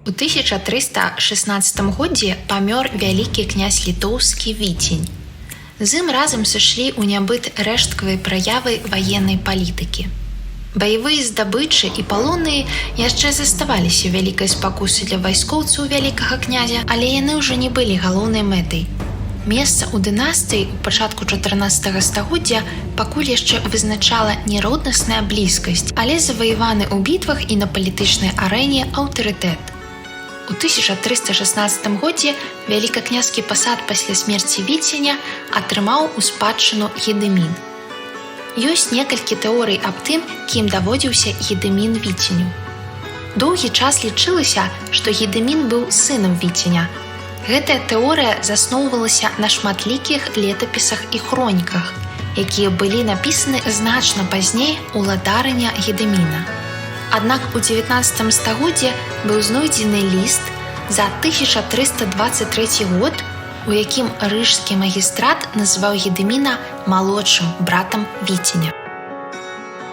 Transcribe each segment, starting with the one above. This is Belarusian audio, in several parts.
У 1316 годзе памёр вялікі князь літоўскі Віцень. З ім разам сышлі ў нябыт рэшткавай праявы ваеннай палітыкі. Баявыя здабычы і палонныя яшчэ заставаліся вялікай спакусай для вайскоўцаў вялікага князя, але яны ўжо не былі галоўнай мэтай. Месца ў дынастыі ў пачатку 14 стагоддзя пакуль яшчэ вызначала не роднасная блізкасць, але заваяваны ў бітвах і на палітычнай арэне аўтарытэт. У 1316 годзе вялікакняскі пасад пасля смерці Віценя атрымаў у спадчыну Гедымін. Ёсць некалькі тэорый аб тым, кім даводзіўся Гедымін Віценю. Доўгі час лічылася, што Гедымін быў сынам Віценя. Гэтая тэорыя засноўвалася на шматлікіх летапісах і хроніках, якія былі напісаны значна пазней уладарыня Гедыміна. Аднак у 19 стагоддзе быў знойдзены ліст за 1323 год, у якім рыжскі магістрат называў Гедыміна малодшым братам Віценя.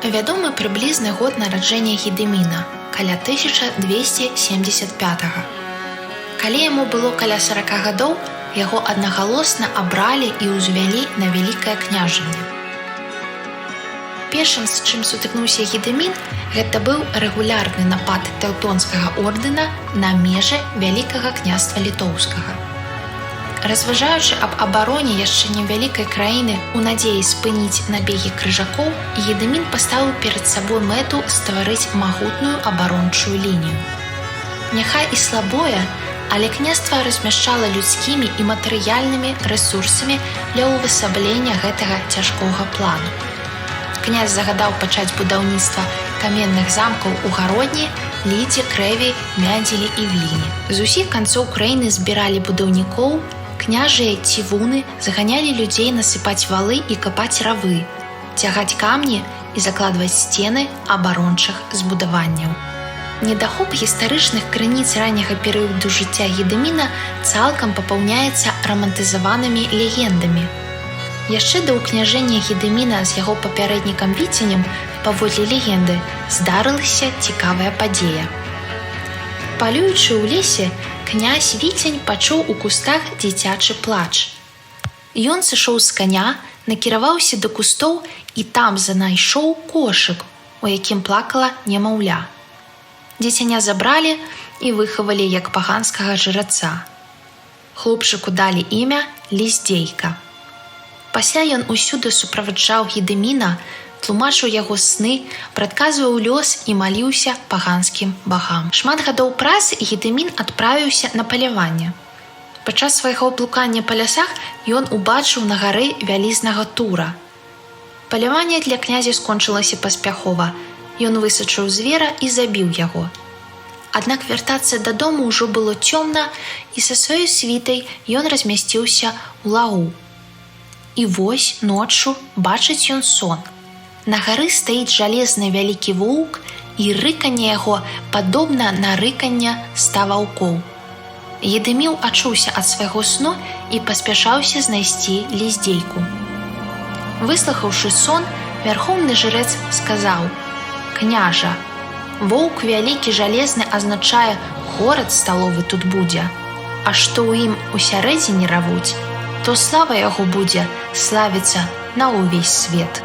Вядомы прыблізны год нараджэння Гедыміна, каля 1275. Калі яму было каля 40 гадоў, яго аднагалосна абралі і ўзвялі на вялікае княжанне. Першым, з чым сутыкнуўся Гедымін, гэта быў рэгулярны напад Тэўтонскага ордэна на межы вялікага княства літоўскага. Разважаючы аб абароне яшчэ невялікай краіны ў надзеі спыніць набегі крыжакоў, Гедымін паставіў перад сабой мэту стварыць магутную абарончую лінію. Няхай і слабое, але княства размяшчала людскімі і матэрыяльнымі рэсурсамі для ўвасаблення гэтага цяжкога плану. Князь загадаў пачаць будаўніцтва каменных замкаў у Гародні, Лідзе, Крэві, Мядзелі і Вільні. З усіх канцоў краіны збіралі будаўнікоў, княжыя цівуны заганялі людзей насыпаць валы і капаць равы, цягаць камні і закладваць сцены абарончых збудаванняў. Недахоп гістарычных крыніц ранняга перыяду жыцця Гедыміна цалкам папаўняецца рамантызаванымі легендамі. Яшчэ да ўкняжэння Гедыміна з яго папярэднікам Віценем, паводле легенды, здарылася цікавая падзея. Палюючы ў лесе, князь Віцень пачуў у кустах дзіцячы плач. Ён сышоў з каня, накіраваўся да кустоў і там знайшоў кошык, у якім плакала немаўля. Дзіцяня забралі і выхавалі як паганскага жраца. Хлопчыку далі імя Ліздзейка. Пасля ён усюды суправаджаў Гедыміна, тлумачыў яго сны, прадказваў лёс і маліўся паганскім багам. Шмат гадоў працы Гедымін адправіўся на паляванне. Падчас свайго блукання па лясах ён убачыў на гары вялізнага тура. Паляванне для князя скончылася паспяхова. Ён высачыў звера і забіў яго. Аднак вяртацца дадому ўжо было цёмна, і са сваёй світай ён размясціўся ў лагу. І вось ноччу бачыць ён сон. На гары стаіць жалезны вялікі воўк, і рыканне яго падобна на рыканне 100 ваўкоў. Гедымін ачуўся ад свайго сну і паспяшаўся знайсці Ліздзейку. Выслухаўшы сон, вярхоўны жрэц сказаў: «Княжа, воўк вялікі жалезны азначае, горад сталовы тут будзе, а што ў ім усярэдзіне равуць, то слава яго будзе славіцца на ўвесь свет».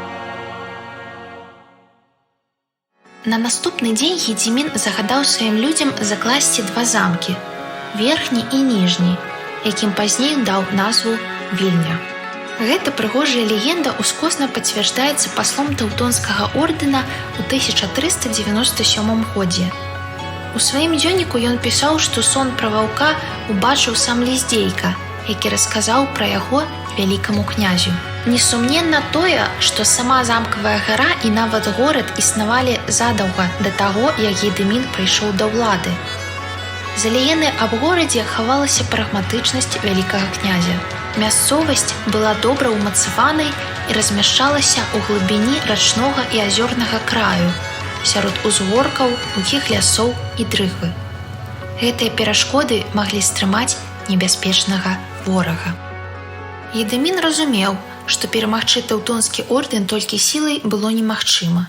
На наступны дзень Гедзімін загадаў сваім людзям закласці 2 замкі, верхні і ніжні, якім пазней даў назву Вільня. Гэта прыгожая легенда ўскосна пацвярджаецца паслом Тэўтонскага ордэна ў 1397 годзе. У сваім дзённіку ён пісаў, што сон пра ваўка убачыў сам Ліздзейка, які расказаў пра яго вялікаму князю. Несумненна тое, што сама замкавая гара і нават горад існавалі задаўга да таго, як Гедымін прыйшоў да ўлады. За легендай аб горадзе хавалася прагматычнасць вялікага князя. Мясцовасць была добра ўмацаванай і размяшчалася ў глыбіні рачнога і азёрнага краю, сярод узгоркаў, глухіх лясоў і дрыгвы. Гэтыя перашкоды маглі стрымаць небяспечнага ворага. Гедымін разумеў, што перамагчы Тэўтонскі ордэн толькі сілай было немагчыма.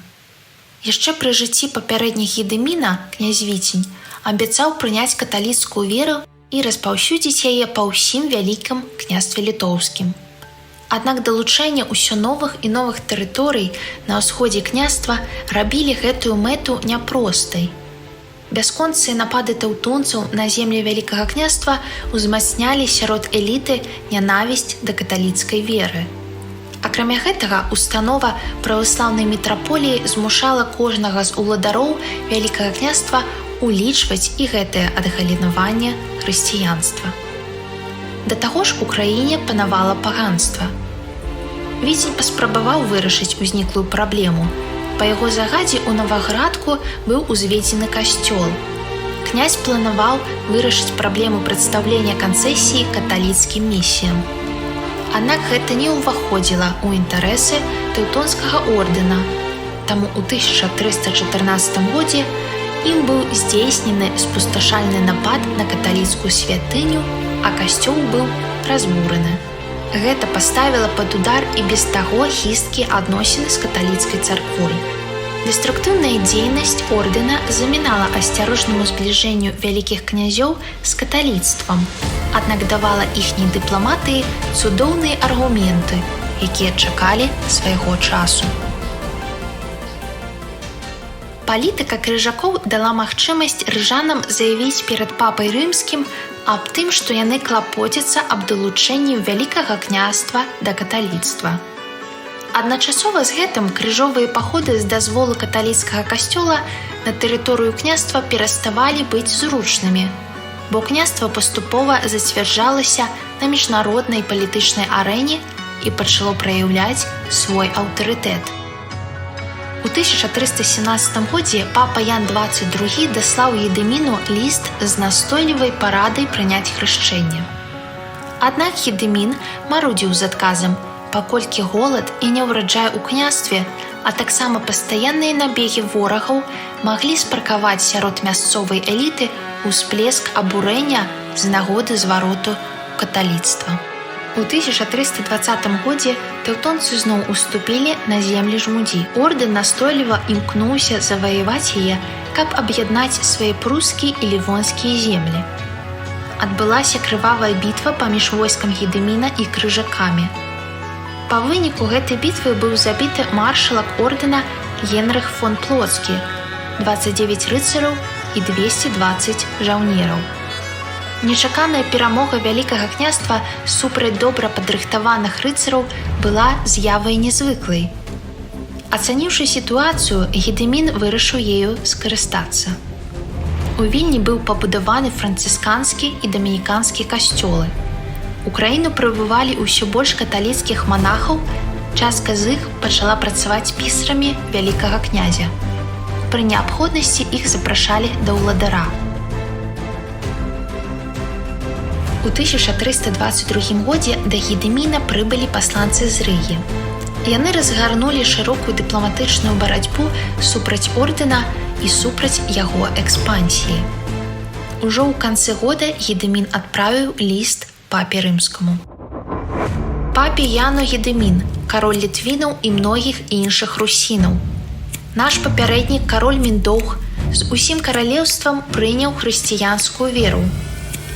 Яшчэ пры жыцці папярэдніх Гедыміна, князь Віцень, абяцаў прыняць каталіцкую веру і распаўсюдзіць яе па ўсім вялікім княстве літоўскім. Аднак далучэнне ўсё новых і новых тэрыторый на ўсходзе княства рабілі гэтую мэту няпростай. Бясконцыя напады тэўтонцаў на землі вялікага княства ўзмацнялі сярод эліты нянавісць да каталіцкай веры. Акрамя гэтага, установа праваслаўнай мітраполіі змушала кожнага з уладароў вялікага княства улічваць і гэтае адгалінаванне хрысціянства. Да таго ж у краіне панавала паганства. Віцень паспрабаваў вырашыць узніклую праблему. Па яго загадзе ў Наваградку быў узведзены касцёл. Князь планаваў вырашыць праблему прадстаўлення канцэсіі каталіцкім місіям. Аднак гэта не ўваходзіла ў інтарэсы тэўтонскага ордэна, таму ў 1314 годзе ім быў здзейснены спусташальны напад на каталіцкую святыню, а касцёл быў разбураны. Гэта паставіла пад удар і без таго хісткія адносіны з каталіцкай царквой. Деструктыўная дзейнасць ордэна замінала асцярожнаму збліжэнню вялікіх князёў з каталіцтвам, аднак давала іхняй дыпламатыі цудоўныя аргументы, якія чакалі свайго часу. Палітыка крыжакоў дала магчымасць рыжанам заявіць перад папай рымскім аб тым, што яны клапоцяцца аб далучэнні вялікага княства да каталіцтва. Адначасова з гэтым крыжовыя паходы з дазволу каталіцкага касцёла на тэрыторыю княства пераставалі быць зручнымі, бо княства паступова зацвярджалася на міжнароднай палітычнай арэне і пачало праяўляць свой аўтарытэт. У 1317 годзе папа Ян XXII даслаў Едыміну ліст з настойлівай парадай прыняць хрышчэнне. Аднак Едымін марудзіў з адказам, паколькі голад і няўраджай у княстве, а таксама пастаянныя набегі ворагаў маглі спракаваць сярод мясцовай эліты ўсплеск абурэння з нагоды звароту каталіцтва. У 1320 годзе тэўтонцы зноў уступілі на землі Жмудзі. Ордэн настойліва імкнуўся заваяваць яе, каб аб'яднаць свае прускія і лівонскія землі. Адбылася крывавая бітва паміж войскам Едыміна і крыжакамі. Па выніку гэтай бітвы быў забіты маршалак ордэна Генрых фон Плоцкі, 29 рыцараў і 220 жаўнераў. Нечаканая перамога вялікага княства супраць добра падрыхтаваных рыцараў была з'явай нязвыклай. Ацаніўшы сітуацыю, Едымін вырашыў ею скарыстацца. У Вільні быў пабудаваны францысканскі і дамініканскі касцёлы. У краіну прыбывалі ўсё больш каталіцкіх манахаў, частка з іх пачала працаваць пісарамі вялікага князя. Пры неабходнасці іх запрашалі да ўладара. У 1322 годзе да Едыміна прыбылі пасланцы з Рыгі. Яны разгарнулі шырокую дыпламатычную барацьбу супраць ордэна і супраць яго экспансіі. Ужо ў канцы года Едымін адправіў ліст папе рымскаму. Папе Яну Едымін, кароль літвінаў і многіх іншых русінаў. Наш папярэднік кароль Міндоўг з усім каралеўствам прыняў хрысціянскую веру,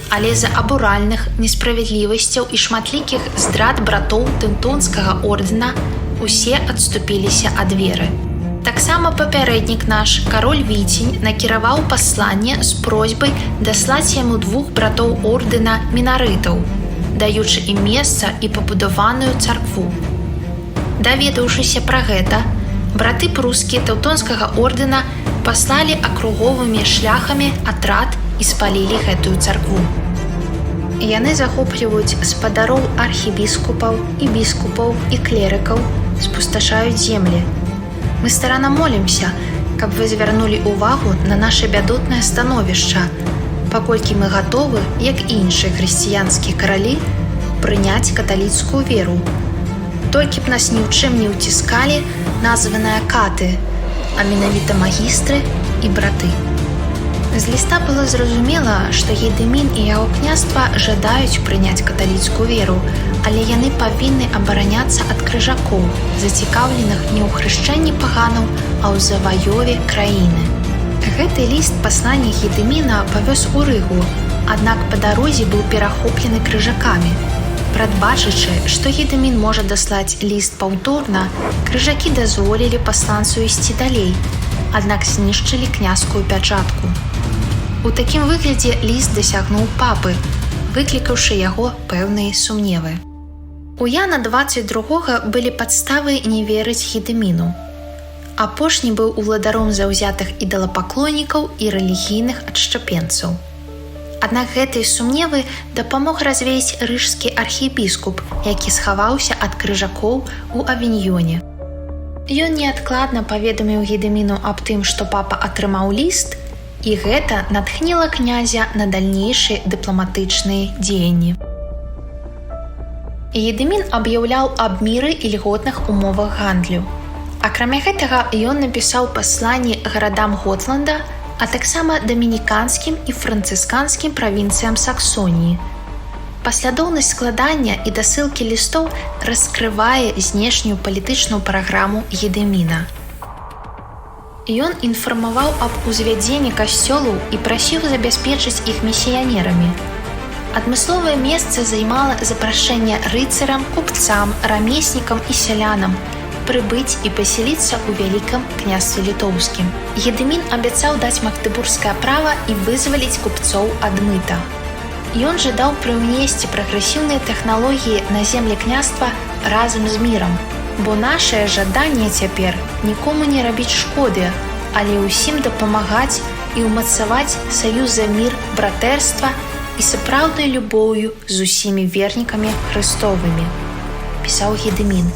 але з-за абуральных несправядлівасцяў і шматлікіх здрад братоў тэўтонскага ордэна усе адступіліся ад веры. Таксама папярэднік наш, кароль Віцень, накіраваў пасланне з просьбай даслаць яму 2 братоў ордэна мінарытаў, даючы ім месца і пабудаваную царкву. Даведаўшыся пра гэта, браты прускія тэўтонскага ордэна паслалі акруговымі шляхамі атрад і спалілі гэтую царкву. Яны захопліваюць спадароў архібіскупаў і біскупаў і клерыкаў, спусташаюць землі. Мы старанна молімся, каб вы звярнулі ўвагу на наша бядотнае становішча, паколькі мы гатовы, як і іншыя хрысціянскія каралі, прыняць каталіцкую веру. Толькі б нас ні ў чым не ўціскалі названыя каты, а менавіта магістры і браты. З ліста было зразумела, што Едымін і яго княства жадаюць прыняць каталіцкую веру, але яны павінны абараняцца ад крыжакоў, зацікаўленых не ў хрышчэнні паганаў, а ў заваёве краіны. Гэты ліст пасланнік Гедыміна павёз у Рыгу, аднак па дарозе быў перахоплены крыжакамі. Прадбачачы, што Гедымін можа даслаць ліст паўторна, крыжакі дазволілі пасланцу ісці далей, аднак знішчылі княскую пячатку. У такім выглядзе ліст дасягнуў папы, выклікаўшы яго пэўныя сумневы. У Яна 22 былі падставы не верыць Гедыміну. Апошні быў уладаром заўзятых ідалапаклоннікаў і рэлігійных адшчапенцаў. Аднак гэтыя сумневы дапамог развеяць рыжскі архіепіскоп, які схаваўся ад крыжакоў у Авіньёне. Ён неадкладна паведаміў Гедыміну аб тым, што папа атрымаў ліст, і гэта натхніла князя на дальнейшыя дыпламатычныя дзеянні. Гедымін аб'яўляў аб міры і льготных умовах гандлю. Акрамя гэтага, ён напісаў пасланні гарадам Готланда, а таксама дамініканскім і францысканскім правінцыям Саксоніі. Паслядоўнасць складання і дасылкі лістоў раскрывае знешнюю палітычную праграму Гедыміна. Ён інфармаваў аб узвядзенні касцёлаў і прасіў забяспечыць іх місіянерамі. Адмысловае месца займала запрашэнне рыцарам, купцам, рамеснікам і сялянам прыбыць і пасяліцца ў Вялікім княстве літоўскім. Гедымін абяцаў даць магдыбургскае права і вызваліць купцоў ад мыта. Ён жадаў прыўнесці прагрэсіўныя тэхналогіі на землі княства разам з мірам, бо нашае жаданне цяпер нікому не рабіць шкоды, але ўсім дапамагаць і ўмацаваць саюз за мір, братэрства і сапраўднай любоўю з усімі вернікамі хрыстовымі, пісаў Гедымін.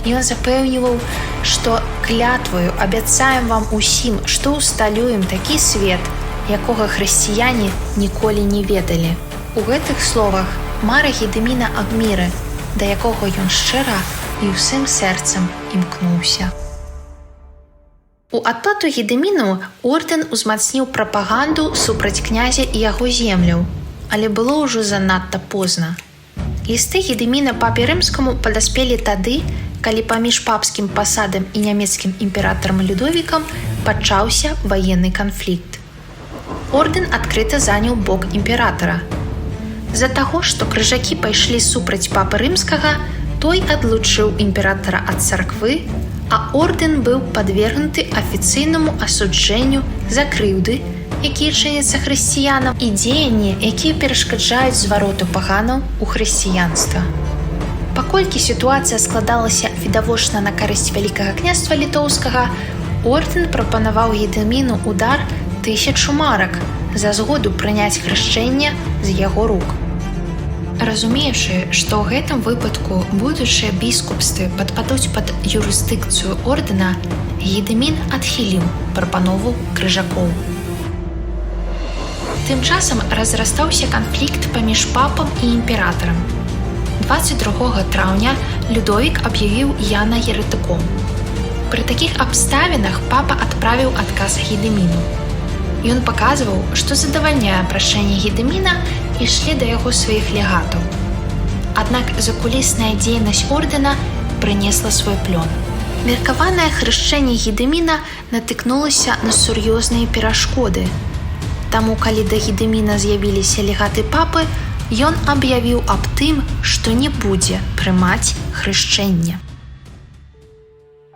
Ён запэўніваў, што клятваю абяцаем вам усім, што ўсталюем такі свет, якога хрысціяне ніколі не ведалі. У гэтых словах мара Гедыміна аб міры, да якога ён шчыра і ўсім сэрцам імкнуўся. У адплату Гедыміну ордэн узмацніў прапаганду супраць князя і яго земляў, але было ўжо занадта позна. Лісты Гедыміна папе рымскаму падаспелі тады, калі паміж папскім пасадам і нямецкім імператарам Людовікам пачаўся ваенны канфлікт. Ордэн адкрыта заняў бок імператара. З-за таго, што крыжакі пайшлі супраць папы рымскага, той адлучыў імператара ад царквы, а ордэн быў падвергнуты афіцыйнаму асуджэнню за крыўды, якія чыняцца хрысціянам, і дзеянні, якія перашкаджаюць звароту паганаў у хрысціянства. Паколькі сітуацыя складалася відавочна на карысць Вялікага княства літоўскага, ордэн прапанаваў Гедыміну удар 1000 марак за згоду прыняць хрышчэнне з яго рук. Разумеючы, што ў гэтым выпадку будучыя біскупствы падпадуць пад юрысдыкцыю ордэна, Гедымін адхіліў прапанову крыжакоў. Тым часам разрастаўся канфлікт паміж папам і імператарам. 22 траўня Людовік аб'явіў Яна еретыком. Пры такіх абставінах папа адправіў адказ Гедыміну. Ён паказваў, што задавальняе прашэнне Гедыміна і шле да яго сваіх легатаў. Аднак закулісная дзейнасць ордэна прынесла свой плён. Меркаванае хрышчэнне Гедыміна натыкнулася на сур'ёзныя перашкоды. Таму, калі да Гедыміна з'явіліся легаты папы, ён аб'явіў аб тым, што не будзе прымаць хрышчэнне.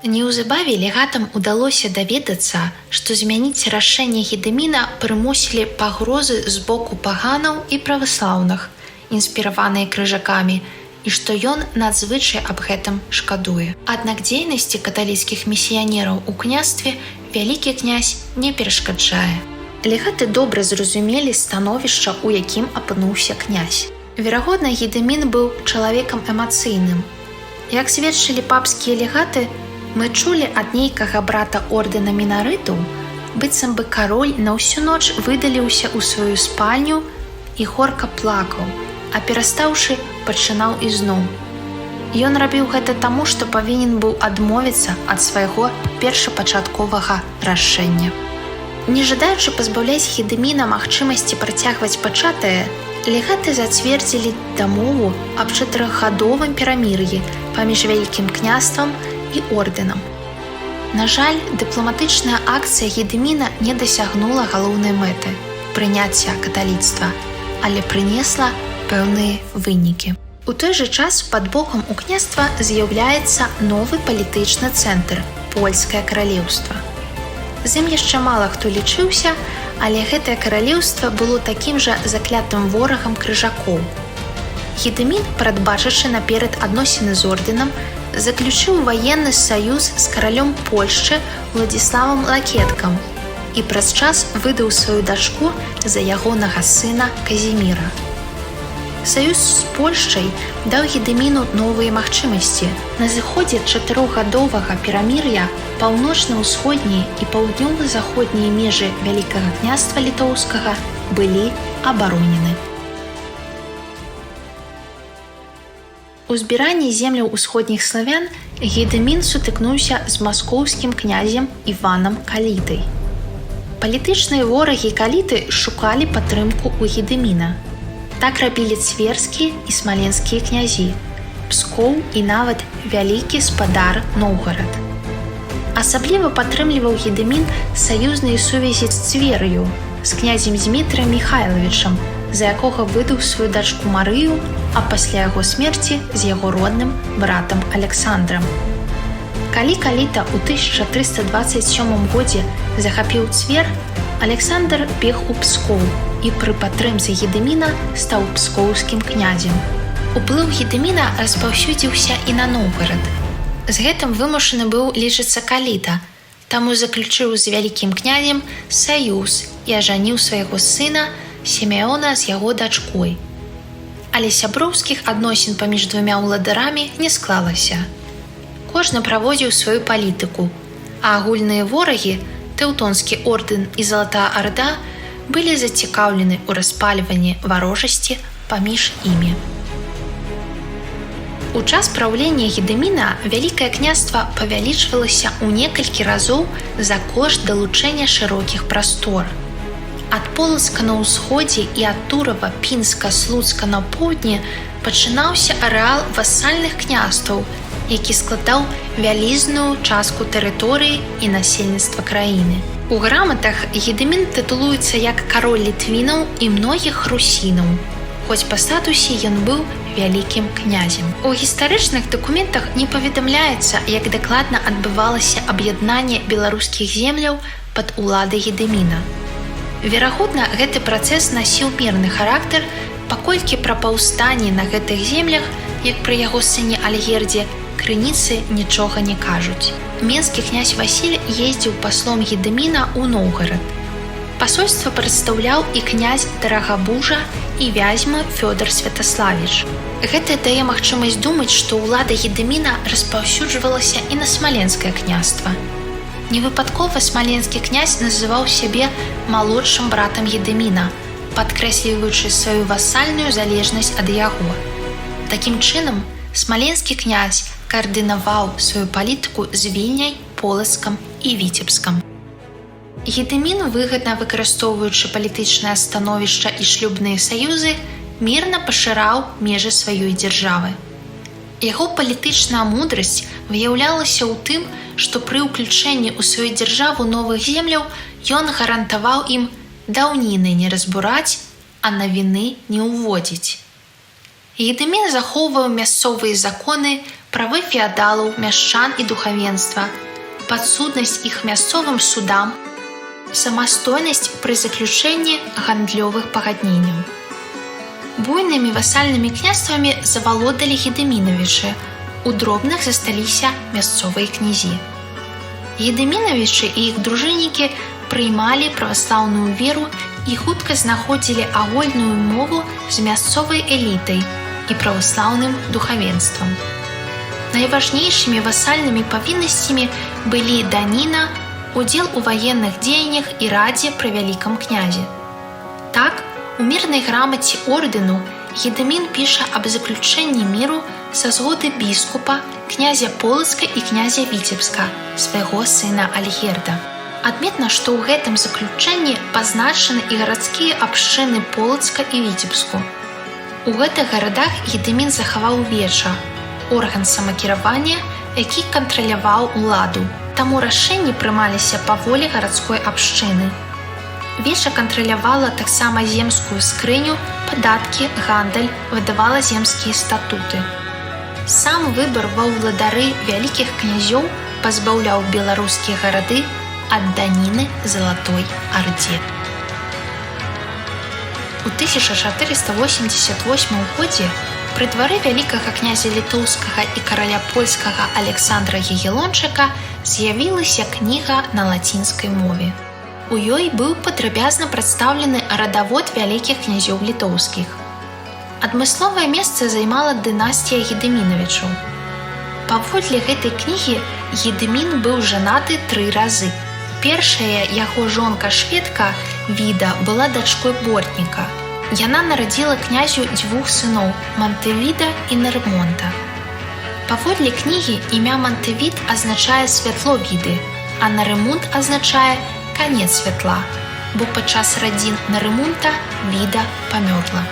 Неўзабаве легатам удалося даведацца, што змяніць рашэнне Гедыміна прымусілі пагрозы з боку паганаў і праваслаўных, інспіраваныя крыжакамі, і што ён надзвычай аб гэтым шкадуе. Аднак дзейнасці каталіцкіх місіянераў у княстве вялікі князь не перашкаджае. Легаты добра зразумелі становішча, у якім апынуўся князь. Верагодна, Гедымін быў чалавекам эмацыйным. Як сведчылі папскія легаты, мы чулі ад нейкага брата ордэна мінарытаў, быццам бы кароль на ўсю ноч выдаліўся ў сваю спальню і горка плакаў, а перастаўшы, пачынаў ізноў. Ён рабіў гэта таму, што павінен быў адмовіцца ад свайго першапачатковага рашэння. Не жадаючы пазбаўляць Гедыміна магчымасці працягваць пачатае, легаты зацвердзілі дамову аб 4гадовым перамір'і паміж Вялікім княствам і ордэнам. На жаль, дыпламатычная акцыя Гедыміна не дасягнула галоўнай мэты – прыняцця каталіцтва, але прынесла пэўныя вынікі. У той жа час пад бокам у княства з'яўляецца новы палітычны цэнтр – Польскае каралеўства. З ім яшчэ мала хто лічыўся, але гэтае каралеўства было такім жа заклятым ворагам крыжакоў. Гедымін, прадбачыўшы наперад адносіны з ордэнам, заключыў ваенны саюз з каралём Польшчы Владзіславам Лакеткам і праз час выдаў сваю дачку за ягонага сына Казіміра. Саюз з Польшчай даў Гедыміну новыя магчымасці. На зыходзе 4гадовага перамір'я паўночна-ўсходнія і паўднёва-заходнія межы Вялікага княства літоўскага былі абаронены. У збіранні земляў усходніх славян Гедымін сутыкнуўся з маскоўскім князем Іванам Калітай. Палітычныя ворагі Каліты шукалі падтрымку ў Гедыміна. Так рабілі цверскія і смаленскія князі, Пскоў і нават вялікі спадар Новгарад. Асабліва падтрымліваў Гедымін саюзныя сувязі з Цвер'ю, з князем Змітрыем Міхайлавічам, за якога выдаў сваю дачку Марыю, а пасля яго смерці з яго родным братам Аляксандрам. Калі Каліта ў 1327 годзе захапіў Цвер, Аляксандр бег у Пскоў і пры падтрымцы Гедыміна стаў пскоўскім князем. Уплыў Гедыміна распаўсюдзіўся і на Новгарад. З гэтым вымушаны быў лічыцца Каліта, таму заключыў з вялікім князем саюз і ажаніў свайго сына Сімеона з яго дачкой. Але сяброўскіх адносін паміж двума ўладарамі не склалася. Кожны праводзіў сваю палітыку, а агульныя ворагі, Тэўтонскі ордэн і Залатая Арда, былі зацікаўлены ў распальванні варожасці паміж імі. У час праўлення Гедыміна Вялікае княства павялічвалася ў некалькі разоў за кошт далучэння шырокіх прастор. Ад Полацка на ўсходзе і ад Турава, Пінска, Слуцка на поўдні пачынаўся арэал васальных княстваў, які складаў вялізную частку тэрыторыі і насельніцтва краіны. У граматах Гедымін тытулуецца як кароль літвінаў і многіх русінаў, хоць па статусе ён быў вялікім князем. У гістарычных дакументах не паведамляецца, як дакладна адбывалася аб'яднанне беларускіх земляў пад уладай Гедыміна. Верагодна, гэты працэс насіў мірны характар, паколькі пра паўстанні на гэтых землях, як пры яго сыне Альгердзе, крыніцы нічога не кажуць. Менскі князь Васіль ездзіў паслом Гедыміна ў Новгарад. Пасольства прадстаўляў і князь Дарагабужа і Вязьмы Фёдор Святаславіч. Гэта дае магчымасць думаць, што ўлада Гедыміна распаўсюджвалася і на смаленскае княства. Невыпадкова смаленскі князь называў сябе малодшым братам Гедыміна, падкрэсліваючы сваю васальную залежнасць ад яго. Такім чынам, смаленскі князь каардынаваў сваю палітыку з Вільняй, Полацкам і Віцебскам. Гедымін, выгадна выкарыстоўваючы палітычнае становішча і шлюбныя саюзы, мірна пашыраў межы сваёй дзяржавы. Яго палітычная мудрасць выяўлялася ў тым, што пры ўключэнні ў сваю дзяржаву новых земляў ён гарантаваў ім даўніны не разбураць, а навіны не ўводзіць. Гедымін захоўваў мясцовыя законы, правы феадалаў, мяшчан і духавенства, падсуднасць іх мясцовым судам, самастойнасць пры заключэнні гандлёвых пагадненняў. Буйнымі васальнымі княствамі завалодалі Гедымінавічы, у дробных засталіся мясцовыя князі. Гедымінавічы і іх дружыннікі прыймалі праваслаўную веру і хутка знаходзілі агульную мову з мясцовай элітай і праваслаўным духавенствам. Найважнейшымі васальнымі павіннасцямі былі даніна, удзел у ваенных дзеяннях і радзе пры вялікам князе. Так, у мірнай грамаце ордэну Гедымін піша аб заключэнні міру са згоды біскупа, князя Полацка і князя Віцебска, свайго сына Альгерда. Адметна, што ў гэтым заключэнні пазначаны і гарадскія абшчыны Полацка і Віцебску. У гэтых гарадах Гедымін захаваў веча, орган самакіравання, які кантраляваў уладу, таму рашэнні прымаліся па волі гарадской абшчыны. Веча кантралявала таксама земскую скрыню, падаткі, гандаль, выдавала земскія статуты. Сам выбар ва ўладары вялікіх князёў пазбаўляў беларускія гарады ад даніны Залатой Ардзе. У 1488 годзе пры двары вялікага князя літоўскага і караля польскага Александра Ягелончыка з'явілася кніга на лацінскай мове. У ёй быў падрабязна прадстаўлены радавод вялікіх князёў літоўскіх. Адмысловае месца займала дынастыя Гедымінавічаў. Паводле гэтай кнігі Гедымін быў жанаты 3 разы. Першая яго жонка-шведка Віда была дачкой бортніка. Яна нарадзіла князю 2 сыноў Мантывіда і Нарымонта. Паводле кнігі імя Мантывід азначае святло Віды, а Нарымонт азначае канец святла, бо падчас радзін Нарымонта Віда памёрла.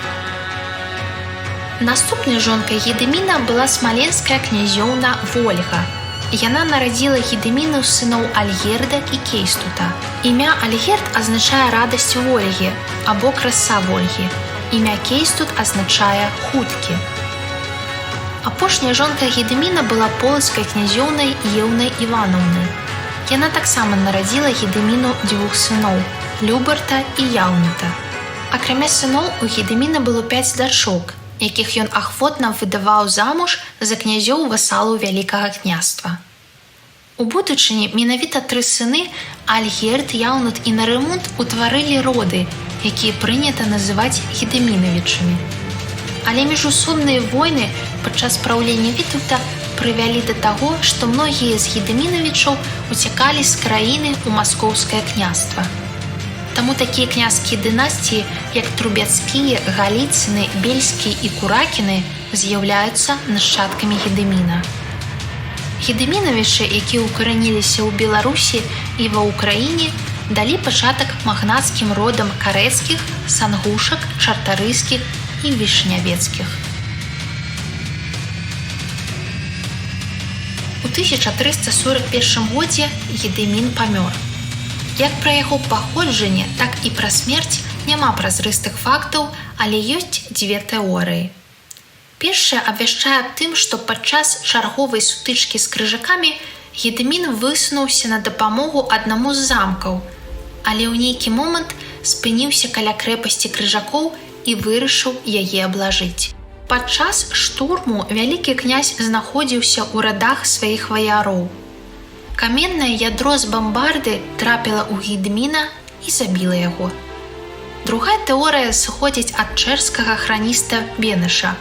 Наступнай жонкай Гедыміна была смаленская князёўна Вольга. Яна нарадзіла Гедыміну сыноў Альгерда і Кейстута. Імя Альгерд азначае радасць Вольгі або краса Вольгі. Імя Кейстут азначае хуткі. Апошняя жонка Гедыміна была полацкай князёўнай Еўнай Іванаўнай. Яна таксама нарадзіла Гедыміну 2 сыноў Любарта і Яўнута. Акрамя сыноў у Гедыміна было 5 дачок, якіх ён ахвотна выдаваў замуж за князёў-васалаў вялікага княства. У будучыні менавіта 3 сыны Альгерд, Яўнут і Нарымонт утварылі роды, якія прынята называць Гедымінавічамі. Але міжусобныя войны падчас праўлення Вітаўта прывялі да таго, што многія з Гедымінавічаў уцякалі з краіны ў маскоўскае княства. Таму такія княжскія дынастыі, як Трубецкія, Галіцыны, Бельскія і Куракіны, з'яўляюцца нашчадкамі Гедыміна. Гедымінавічы, якія ўкараніліся ў Беларусі і ва ўкраіне, далі пачатак магнацкім родам карэцкіх, сангушак, чартарыйскіх і вішнявецкіх. У 1341 годзе Гедымін памёр. Як пра яго паходжанне, так і пра смерць няма празрыстых фактаў, але ёсць 2 тэорыі. Першая абвяшчае аб тым, што падчас чарговай сутычкі з крыжакамі Гедымін высунуўся на дапамогу аднаму з замкаў, але ў нейкі момант спыніўся каля крэпасці крыжакоў і вырашыў яе аблажыць. Падчас штурму вялікі князь знаходзіўся ў радах сваіх ваяроў. Каменнае ядро з бамбарды трапіла ў Гедыміна і забіла яго. Другая тэорыя сыходзіць ад чэшскага храніста Беныша.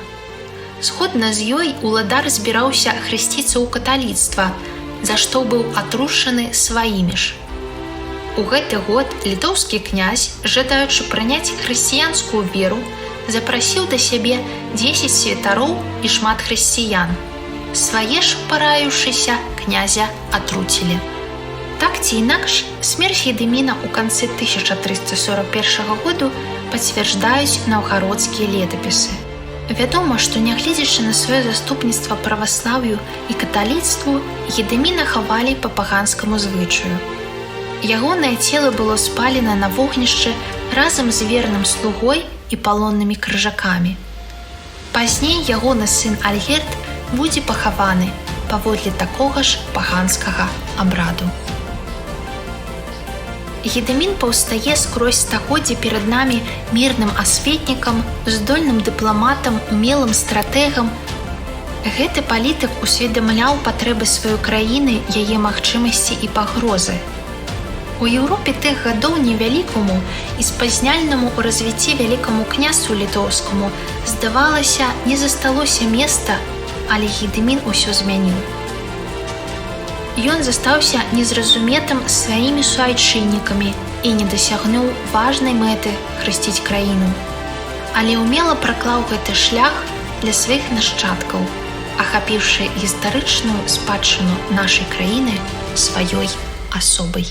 Згодна з ёй уладар збіраўся хрысціцца ў каталіцтва, за што быў атрушаны сваімі ж. У гэты год літоўскі князь, жадаючы прыняць хрысціянскую веру, запрасіў да сябе 10 святароў і шмат хрысціян. Свае ж, параіўшыся, князя атруцілі. Так ці інакш, смерць Гедыміна ў канцы 1341 году пацвярджаюць наўгародскія летапісы. Вядома, што нягледзячы на сваё заступніцтва праваслаўю і каталіцтву, Гедыміна хавалі па паганскаму звычаю. Ягонае цела было спалена на вогнішчы разам з верным слугой і палоннымі крыжакамі. Пазней ягоны сын Альгерд будзе пахаваны паводле такога ж паганскага абраду. Гедымін паўстае скрозь стагоддзі перад намі мірным асветнікам, здольным дыпламатам, умелым стратэгам. Гэты палітык усведамляў патрэбы сваёй краіны, яе магчымасці і пагрозы. У Еўропе тых гадоў невялікаму і спазняльнаму ў развіцці вялікаму княству літоўскаму здавалася, не засталося места, але Гедымін усё змяніў. Ён застаўся незразуметым сваімі суайчыннікамі і не дасягнуў важнай мэты хрысціць краіну. Але ўмела праклаў гэты шлях для сваіх нашчадкаў, ахапіўшы гістарычную спадчыну нашай краіны сваёй асобай.